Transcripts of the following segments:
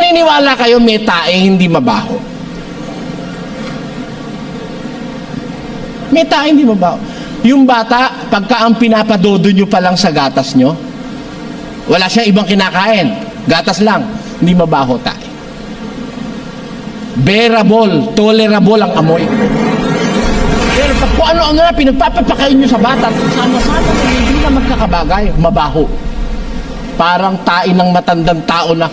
naniniwala kayo may tae hindi mabaho? May tae hindi mabaho. Yung bata, pagka ang pinapadodo nyo pa lang sa gatas nyo, wala siyang ibang kinakain. Gatas lang, hindi mabaho tae. Bearable, tolerable ang amoy. Pero pag kung ano-ano na pinagpapapakain nyo sa bata, sama-sama na hindi na magkakabagay, mabaho. Parang tain ng matandang tao na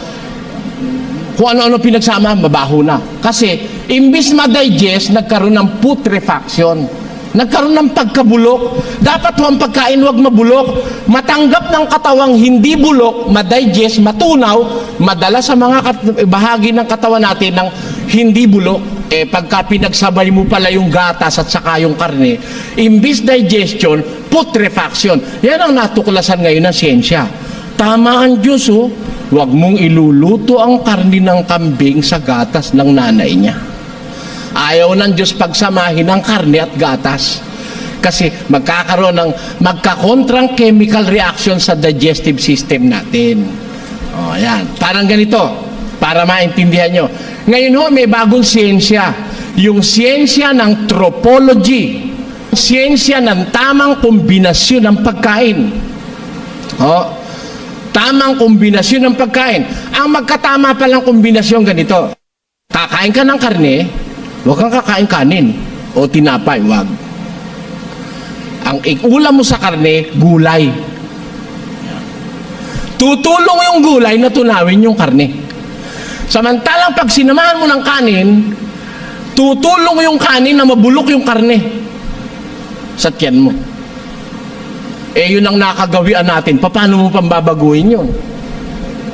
kung ano-ano pinagsama, mabaho na. Kasi, imbis ma-digest, nagkaroon ng putrefaction. Nagkaroon ng pagkabulok. Dapat ang pagkain huwag mabulok. Matanggap ng katawang hindi bulok, ma-digest, matunaw, madala sa mga bahagi ng katawan natin ng hindi bulok. Pagka pinagsabay mo pala yung gatas at saka yung karne, imbis digestion, putrefaction. Yan ang natuklasan ngayon ng siyensya. Tama ang Diyos, oh. Huwag mong iluluto ang karne ng kambing sa gatas ng nanay niya. Ayaw ng Diyos pagsamahin ng karne at gatas. Kasi magkakaroon ng magkakontrang chemical reaction sa digestive system natin. O, yan. Parang ganito, para maintindihan nyo. Ngayon ho, may bagong siyensya. Yung siyensya ng tropology. Siyensya ng tamang kombinasyon ng pagkain. O, tamang kombinasyon ng pagkain. Ang magkatama palang kombinasyon ganito. Kakain ka ng karne, huwag kang kakain kanin o tinapay, huwag. Ang ulam mo sa karne, gulay. Tutulong yung gulay na tunawin yung karne. Samantalang pag sinamahan mo ng kanin, tutulong yung kanin na mabulok yung karne sa tiyan mo. Yun ang nakagawian natin. Paano mo pambabaguhin yun?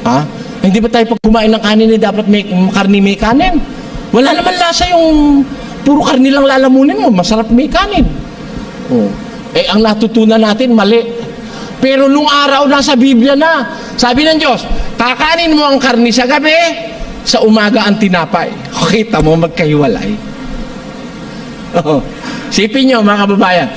Ha? Hindi ba tayo pag kumain ng kanin dapat may karne may kanin? Wala naman lasa yung puro karne lang lalamunin mo. Masarap may kanin. Oh. Ang natutunan natin, mali. Pero nung araw nasa Biblia na, sabi ng Diyos, kakanin mo ang karne sa gabi, sa umaga ang tinapay. Kita mo, magkahiwalay. Oh. Sipin nyo, mga kababayan.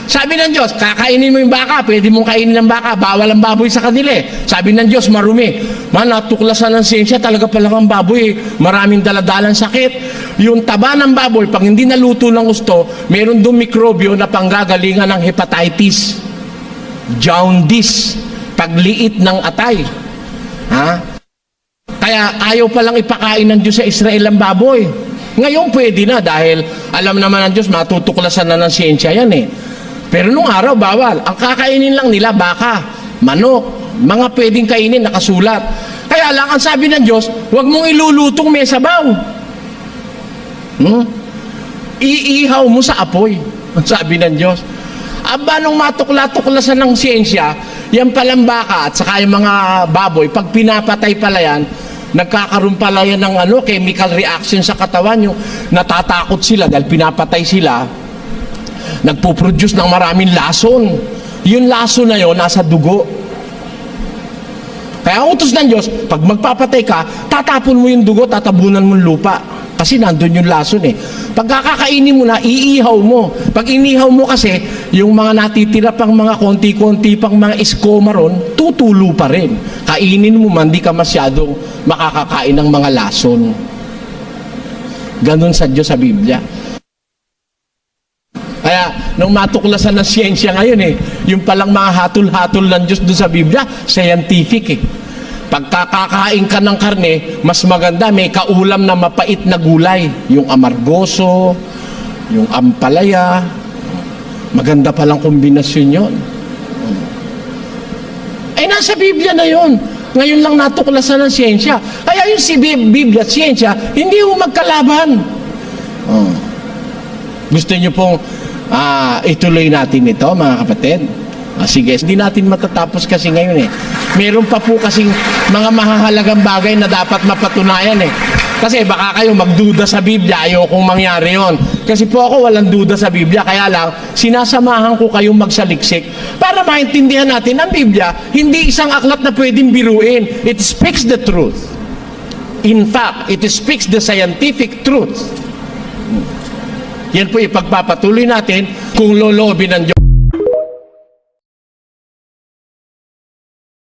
Sabi ng Diyos, kakainin mo yung baka, pwede mong kainin ng baka, bawal ang baboy sa kanila. Sabi ng Diyos, marumi. Natuklasan ng siyensya, talaga pala ang baboy, maraming daladalang sakit. Yung taba ng baboy, pag hindi naluto ng gusto, meron doon mikrobyo na panggagalingan ng hepatitis, jaundice, pagliit ng atay. Ha? Kaya ayaw palang ipakain ng Diyos sa Israel ang baboy. Ngayon pwede na dahil alam naman ng Diyos, matutuklasan na ng siyensya yan eh. Pero nung araw, bawal. Ang kakainin lang nila, baka, manok, mga pwedeng kainin, nakasulat. Kaya lang, ang sabi ng Diyos, huwag mong ilulutong may sabaw. Iihaw mo sa apoy. Ang sabi ng Diyos. Aba, nung matukla-tuklasan ng siyensya, yan palang baka at saka yung mga baboy, pag pinapatay pala yan, nagkakaroon pala yan ng chemical reaction sa katawan. Yung natatakot sila dahil pinapatay sila, nagpo-produce ng maraming lason. Yung lason na yon nasa dugo. Kaya ang utos ng Diyos, pag magpapatay ka, tatapon mo yung dugo, tatabunan mo yung lupa. Kasi nandun yung lason eh. Pag kakakainin mo na, iihaw mo. Pag inihaw mo kasi, yung mga natitira pang mga konti-konti pang mga iskoma ron, tutulo pa rin. Kainin mo man, di ka masyadong makakakain ng mga lason. Ganun sa Diyos sa Biblia. Kaya, nung matuklasan ng siyensya ngayon yung palang mga hatol-hatol ng Diyos doon sa Biblia, scientific eh. Pagkakakain ka ng karne, mas maganda, may kaulam na mapait na gulay. Yung amargoso, yung ampalaya, maganda palang kombinasyon yun. Nasa Biblia na yun. Ngayon lang natuklasan ng siyensya. Kaya yung si Biblia at siyensya, hindi mo magkalaban. Gusto nyo pong ituloy natin ito, mga kapatid? Sige, hindi natin matatapos kasi ngayon Meron pa po kasing mga mahahalagang bagay na dapat mapatunayan Kasi baka kayo magduda sa Biblia, ayokong mangyari yon. Kasi po ako walang duda sa Biblia, kaya lang sinasamahan ko kayong magsaliksik para maintindihan natin ang Biblia, hindi isang aklat na pwedeng biruin. It speaks the truth. In fact, it speaks the scientific truth. Yan po ipagpapatuloy natin kung loloobin ng Diyos.